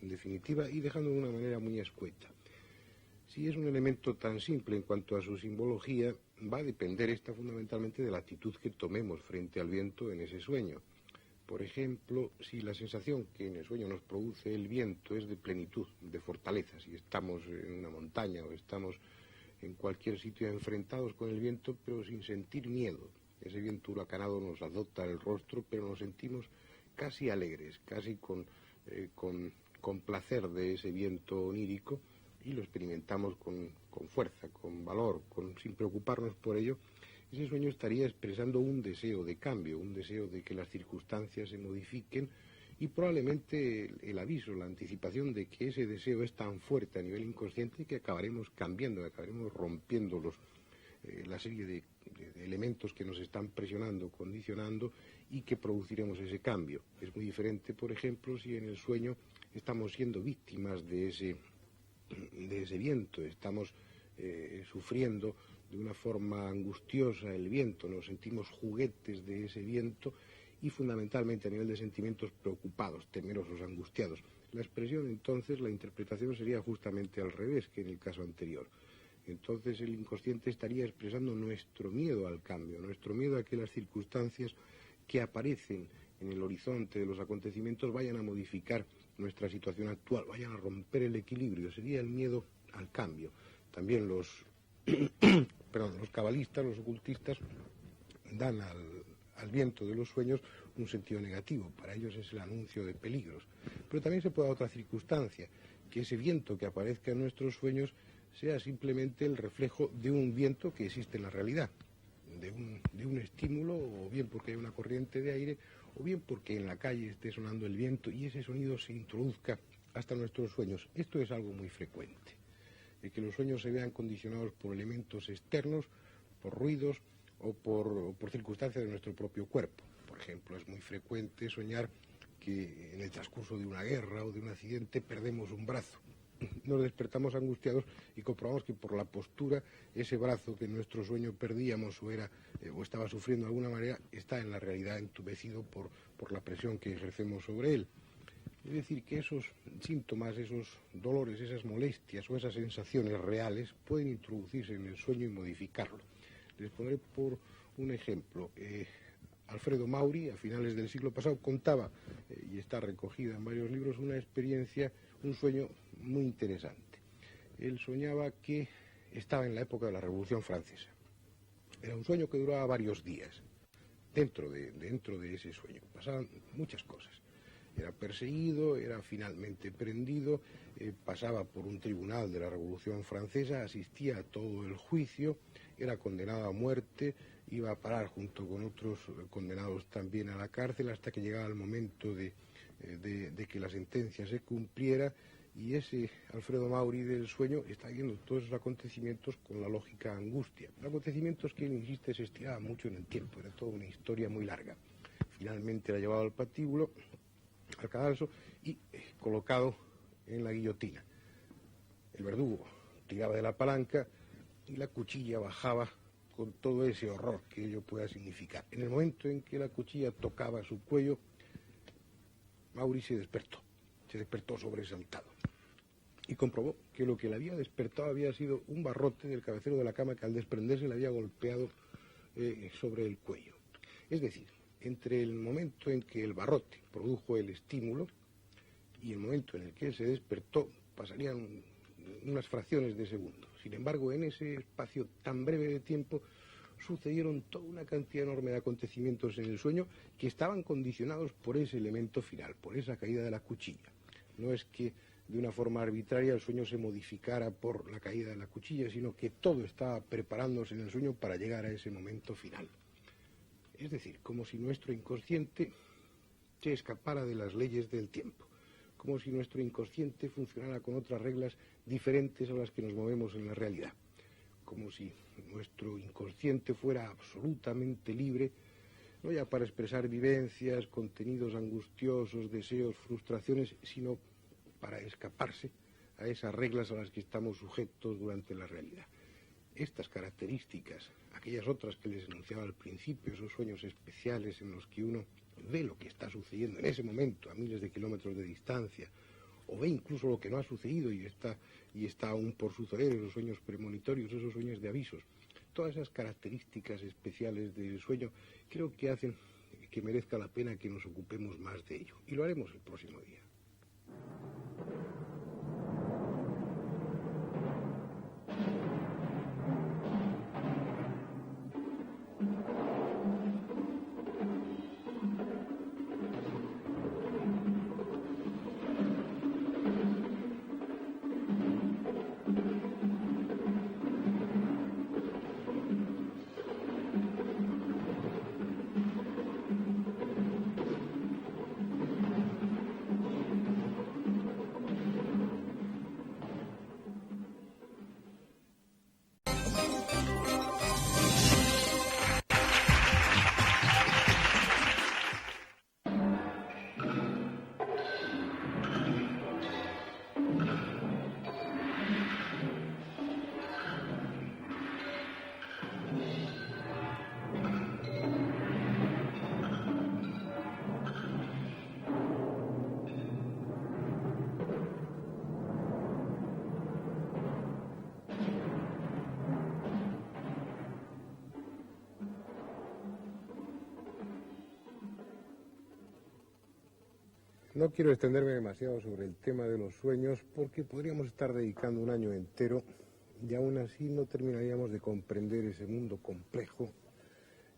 en definitiva, y dejando de una manera muy escueta. Si es un elemento tan simple en cuanto a su simbología, va a depender esta fundamentalmente de la actitud que tomemos frente al viento en ese sueño. Por ejemplo, si la sensación que en el sueño nos produce el viento es de plenitud, de fortaleza, si estamos en una montaña o estamos en cualquier sitio enfrentados con el viento, pero sin sentir miedo. Ese viento huracanado nos azota el rostro, pero nos sentimos casi alegres, casi con placer de ese viento onírico, y lo experimentamos con fuerza, con valor, sin preocuparnos por ello. Ese sueño estaría expresando un deseo de cambio, un deseo de que las circunstancias se modifiquen, y probablemente el aviso, la anticipación de que ese deseo es tan fuerte a nivel inconsciente que acabaremos cambiando, acabaremos rompiendo la serie de elementos que nos están presionando, condicionando, y que produciremos ese cambio. Es muy diferente, por ejemplo, si en el sueño estamos siendo víctimas de ese viento, estamos sufriendo de una forma angustiosa el viento, nos sentimos juguetes de ese viento, y fundamentalmente a nivel de sentimientos preocupados, temerosos, angustiados. La expresión entonces, la interpretación sería justamente al revés que en el caso anterior. Entonces el inconsciente estaría expresando nuestro miedo al cambio, nuestro miedo a que las circunstancias que aparecen en el horizonte de los acontecimientos vayan a modificar nuestra situación actual, vayan a romper el equilibrio. Sería el miedo al cambio. También los cabalistas, los ocultistas, dan al viento de los sueños un sentido negativo. Para ellos es el anuncio de peligros. Pero también se puede dar otra circunstancia, que ese viento que aparezca en nuestros sueños sea simplemente el reflejo de un viento que existe en la realidad, de un estímulo, o bien porque hay una corriente de aire, o bien porque en la calle esté sonando el viento y ese sonido se introduzca hasta nuestros sueños. Esto es algo muy frecuente, de que los sueños se vean condicionados por elementos externos, por ruidos o por circunstancias de nuestro propio cuerpo. Por ejemplo, es muy frecuente soñar que en el transcurso de una guerra o de un accidente perdemos un brazo. Nos despertamos angustiados y comprobamos que por la postura ese brazo que en nuestro sueño perdíamos o estaba sufriendo de alguna manera está en la realidad entumecido por la presión que ejercemos sobre él. Es decir, que esos síntomas, esos dolores, esas molestias o esas sensaciones reales pueden introducirse en el sueño y modificarlo. Les pondré por un ejemplo. Alfredo Mauri, a finales del siglo pasado, contaba, y está recogida en varios libros, una experiencia, un sueño muy interesante. Él soñaba que estaba en la época de la Revolución Francesa. Era un sueño que duraba varios días. Dentro de ese sueño pasaban muchas cosas. Era perseguido, era finalmente prendido, pasaba por un tribunal de la Revolución Francesa, asistía a todo el juicio, era condenado a muerte, iba a parar junto con otros condenados también a la cárcel hasta que llegaba el momento de que la sentencia se cumpliera, y ese Alfredo Mauri del sueño está viendo todos esos acontecimientos con la lógica angustia. Acontecimientos que, él insiste, se estiraban mucho en el tiempo, era toda una historia muy larga. Finalmente era llevado al patíbulo, al cadalso, y colocado en la guillotina. El verdugo tiraba de la palanca y la cuchilla bajaba con todo ese horror que ello pueda significar. En el momento en que la cuchilla tocaba su cuello, Mauri se despertó sobresaltado y comprobó que lo que le había despertado había sido un barrote del cabecero de la cama que al desprenderse le había golpeado sobre el cuello. Es decir, entre el momento en que el barrote produjo el estímulo y el momento en el que él se despertó pasarían unas fracciones de segundo. Sin embargo, en ese espacio tan breve de tiempo sucedieron toda una cantidad enorme de acontecimientos en el sueño que estaban condicionados por ese elemento final, por esa caída de la cuchilla. No es que de una forma arbitraria el sueño se modificara por la caída de la cuchilla, sino que todo estaba preparándose en el sueño para llegar a ese momento final. Es decir, como si nuestro inconsciente se escapara de las leyes del tiempo, como si nuestro inconsciente funcionara con otras reglas diferentes a las que nos movemos en la realidad, como si nuestro inconsciente fuera absolutamente libre, no ya para expresar vivencias, contenidos angustiosos, deseos, frustraciones, sino para escaparse a esas reglas a las que estamos sujetos durante la realidad. Estas características, aquellas otras que les enunciaba al principio, esos sueños especiales en los que uno ve lo que está sucediendo en ese momento a miles de kilómetros de distancia, o ve incluso lo que no ha sucedido y está aún por suceder, esos sueños premonitorios, esos sueños de avisos. Todas esas características especiales del sueño creo que hacen que merezca la pena que nos ocupemos más de ello. Y lo haremos el próximo día. No quiero extenderme demasiado sobre el tema de los sueños porque podríamos estar dedicando un año entero y aún así no terminaríamos de comprender ese mundo complejo,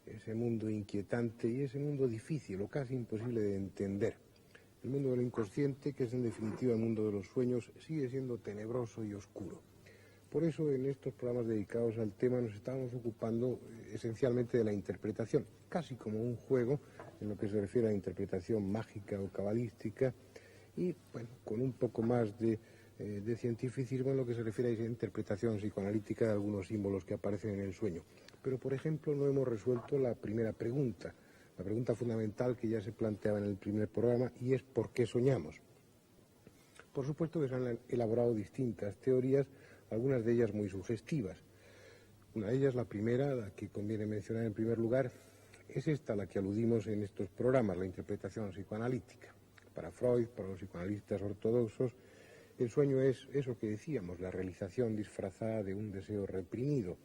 ese mundo inquietante y ese mundo difícil o casi imposible de entender. El mundo del inconsciente, que es en definitiva el mundo de los sueños, sigue siendo tenebroso y oscuro. Por eso en estos programas dedicados al tema nos estábamos ocupando esencialmente de la interpretación, casi como un juego en lo que se refiere a la interpretación mágica o cabalística y bueno, con un poco más de cientificismo en lo que se refiere a esa interpretación psicoanalítica de algunos símbolos que aparecen en el sueño. Pero por ejemplo no hemos resuelto la primera pregunta, la pregunta fundamental que ya se planteaba en el primer programa y es ¿por qué soñamos? Por supuesto que se han elaborado distintas teorías, algunas de ellas muy sugestivas. Una de ellas, la primera, la que conviene mencionar en primer lugar, es esta a la que aludimos en estos programas, la interpretación psicoanalítica. Para Freud, para los psicoanalistas ortodoxos, el sueño es eso que decíamos, la realización disfrazada de un deseo reprimido.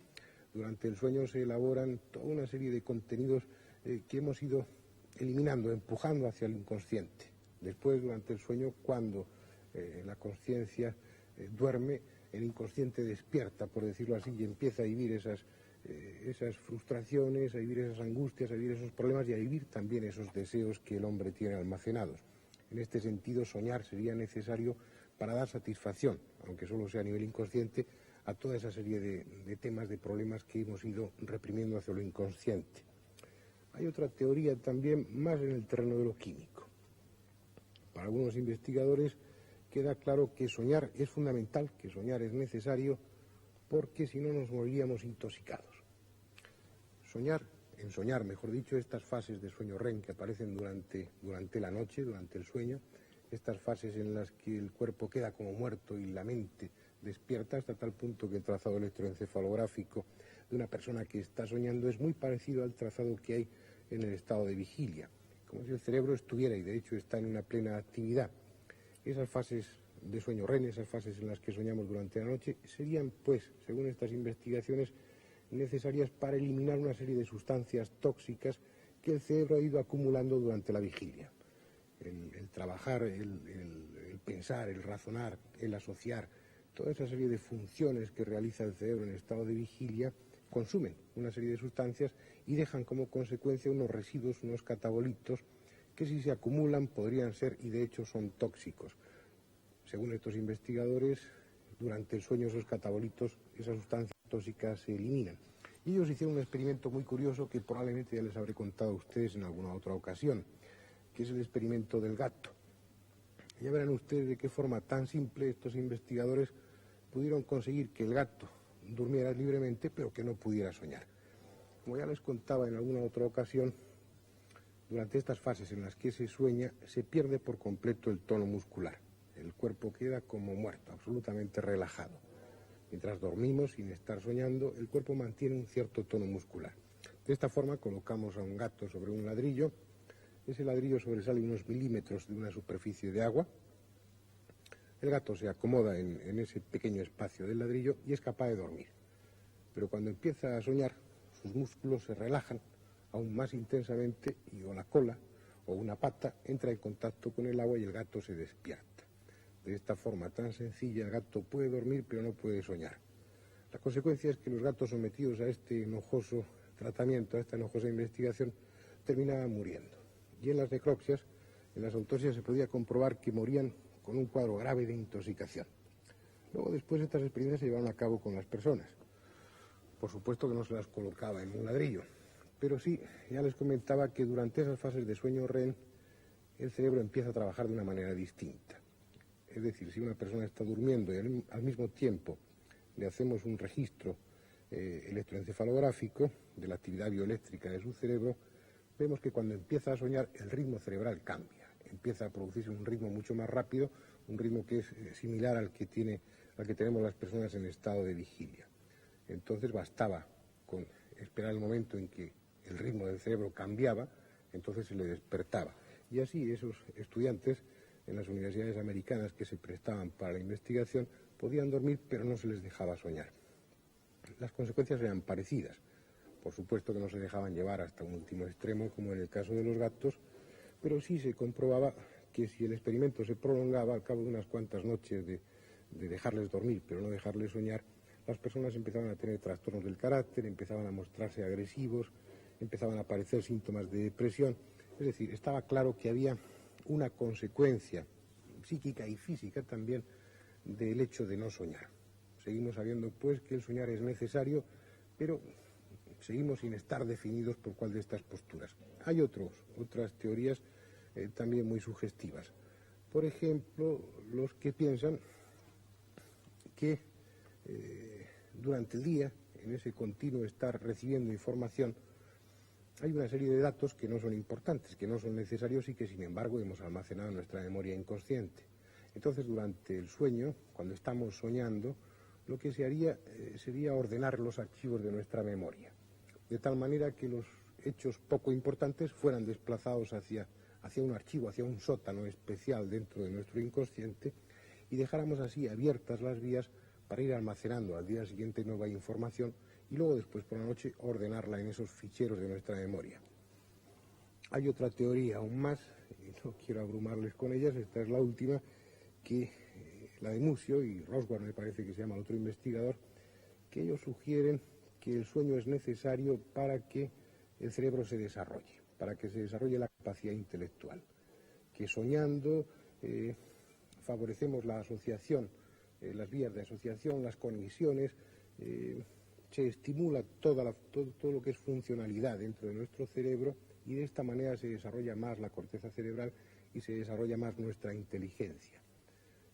Durante el sueño se elaboran toda una serie de contenidos que hemos ido eliminando, empujando hacia el inconsciente. Después, durante el sueño, cuando la conciencia duerme, el inconsciente despierta, por decirlo así, y empieza a vivir esas frustraciones, a vivir esas angustias, a vivir esos problemas y a vivir también esos deseos que el hombre tiene almacenados. En este sentido, soñar sería necesario para dar satisfacción, aunque solo sea a nivel inconsciente, a toda esa serie de temas, de problemas que hemos ido reprimiendo hacia lo inconsciente. Hay otra teoría también más en el terreno de lo químico. Para algunos investigadores queda claro que soñar es fundamental, que soñar es necesario, porque si no nos moriríamos intoxicados. Soñar, mejor dicho, estas fases de sueño REM que aparecen durante la noche, durante el sueño, estas fases en las que el cuerpo queda como muerto y la mente despierta hasta tal punto que el trazado electroencefalográfico de una persona que está soñando es muy parecido al trazado que hay en el estado de vigilia, como si el cerebro estuviera, y de hecho está en una plena actividad. Esas fases de sueño REM, esas fases en las que soñamos durante la noche, serían, pues, según estas investigaciones, necesarias para eliminar una serie de sustancias tóxicas que el cerebro ha ido acumulando durante la vigilia. El trabajar, el pensar, el razonar, el asociar, toda esa serie de funciones que realiza el cerebro en estado de vigilia consumen una serie de sustancias y dejan como consecuencia unos residuos, unos catabolitos, que si se acumulan podrían ser y de hecho son tóxicos. Según estos investigadores, durante el sueño esos catabolitos, esas sustancias tóxicas se eliminan. Y ellos hicieron un experimento muy curioso que probablemente ya les habré contado a ustedes en alguna otra ocasión, que es el experimento del gato. Ya verán ustedes de qué forma tan simple estos investigadores pudieron conseguir que el gato durmiera libremente, pero que no pudiera soñar. Como ya les contaba en alguna otra ocasión, durante estas fases en las que se sueña, se pierde por completo el tono muscular. El cuerpo queda como muerto, absolutamente relajado. Mientras dormimos, sin estar soñando, el cuerpo mantiene un cierto tono muscular. De esta forma colocamos a un gato sobre un ladrillo. Ese ladrillo sobresale unos milímetros de una superficie de agua. el gato se acomoda en ese pequeño espacio del ladrillo y es capaz de dormir. Pero cuando empieza a soñar, sus músculos se relajan aún más intensamente y o la cola o una pata entra en contacto con el agua y el gato se despierta. De esta forma tan sencilla el gato puede dormir pero no puede soñar. La consecuencia es que los gatos sometidos a este enojoso tratamiento, a esta enojosa investigación, terminaban muriendo. Y en las necropsias, en las autopsias se podía comprobar que morían con un cuadro grave de intoxicación. Luego después estas experiencias se llevaron a cabo con las personas. Por supuesto que no se las colocaba en un ladrillo, pero sí, ya les comentaba que durante esas fases de sueño REM el cerebro empieza a trabajar de una manera distinta. Es decir, si una persona está durmiendo y al mismo tiempo le hacemos un registro electroencefalográfico de la actividad bioeléctrica de su cerebro, vemos que cuando empieza a soñar el ritmo cerebral cambia, empieza a producirse un ritmo mucho más rápido, un ritmo que es similar al que tenemos las personas en estado de vigilia. Entonces bastaba con esperar el momento en que el ritmo del cerebro cambiaba, entonces se le despertaba. Y así esos estudiantes en las universidades americanas que se prestaban para la investigación podían dormir, pero no se les dejaba soñar. Las consecuencias eran parecidas. Por supuesto que no se dejaban llevar hasta un último extremo, como en el caso de los gatos, pero sí se comprobaba que si el experimento se prolongaba al cabo de unas cuantas noches de dejarles dormir, pero no dejarles soñar, las personas empezaban a tener trastornos del carácter, empezaban a mostrarse agresivos, empezaban a aparecer síntomas de depresión. Es decir, estaba claro que había una consecuencia psíquica y física también del hecho de no soñar. Seguimos sabiendo, pues, que el soñar es necesario, pero seguimos sin estar definidos por cuál de estas posturas. Hay otras teorías también muy sugestivas. Por ejemplo, los que piensan que durante el día, en ese continuo estar recibiendo información, hay una serie de datos que no son importantes, que no son necesarios y que, sin embargo, hemos almacenado en nuestra memoria inconsciente. Entonces, durante el sueño, cuando estamos soñando, lo que se haría sería ordenar los archivos de nuestra memoria, de tal manera que los hechos poco importantes fueran desplazados hacia un archivo, hacia un sótano especial dentro de nuestro inconsciente y dejáramos así abiertas las vías para ir almacenando al día siguiente nueva información y luego después por la noche ordenarla en esos ficheros de nuestra memoria. Hay otra teoría aún más, y no quiero abrumarles con ellas, esta es la última, que la de Musio y Roswell me parece que se llama otro investigador, que ellos sugieren que el sueño es necesario para que el cerebro se desarrolle, para que se desarrolle la capacidad intelectual, que soñando favorecemos la asociación, las vías de asociación, las conexiones, se estimula todo lo que es funcionalidad dentro de nuestro cerebro y de esta manera se desarrolla más la corteza cerebral y se desarrolla más nuestra inteligencia.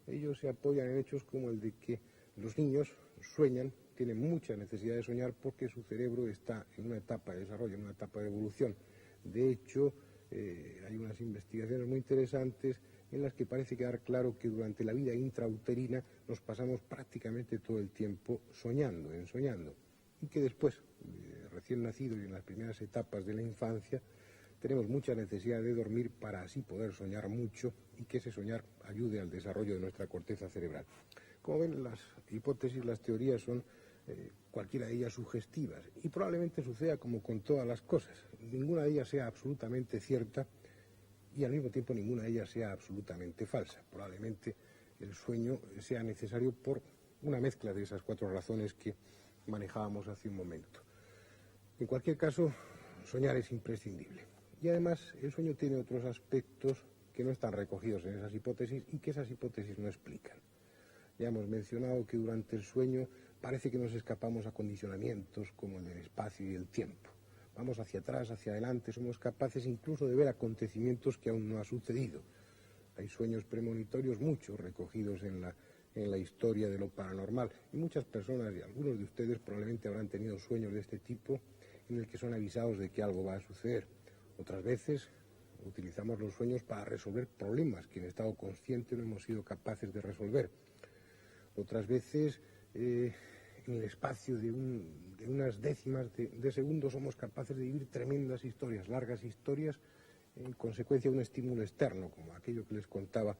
Ellos se apoyan en hechos como el de que los niños sueñan, tienen mucha necesidad de soñar porque su cerebro está en una etapa de desarrollo, en una etapa de evolución. De hecho, hay unas investigaciones muy interesantes en las que parece quedar claro que durante la vida intrauterina nos pasamos prácticamente todo el tiempo soñando, y que después, recién nacido y en las primeras etapas de la infancia, tenemos mucha necesidad de dormir para así poder soñar mucho y que ese soñar ayude al desarrollo de nuestra corteza cerebral. Como ven, las hipótesis, las teorías son cualquiera de ellas sugestivas y probablemente suceda como con todas las cosas. Ninguna de ellas sea absolutamente cierta y al mismo tiempo ninguna de ellas sea absolutamente falsa. Probablemente el sueño sea necesario por una mezcla de esas cuatro razones que manejábamos hace un momento. En cualquier caso, soñar es imprescindible. Y además el sueño tiene otros aspectos que no están recogidos en esas hipótesis y que esas hipótesis no explican. Ya hemos mencionado que durante el sueño parece que nos escapamos a condicionamientos como el del espacio y el tiempo. Vamos hacia atrás, hacia adelante, somos capaces incluso de ver acontecimientos que aún no han sucedido. Hay sueños premonitorios muchos recogidos en la historia de lo paranormal y muchas personas y algunos de ustedes probablemente habrán tenido sueños de este tipo en el que son avisados de que algo va a suceder. Otras veces utilizamos los sueños para resolver problemas que en estado consciente no hemos sido capaces de resolver. Otras veces, en el espacio de unas décimas de segundo, somos capaces de vivir tremendas historias, largas historias, en consecuencia de un estímulo externo, como aquello que les contaba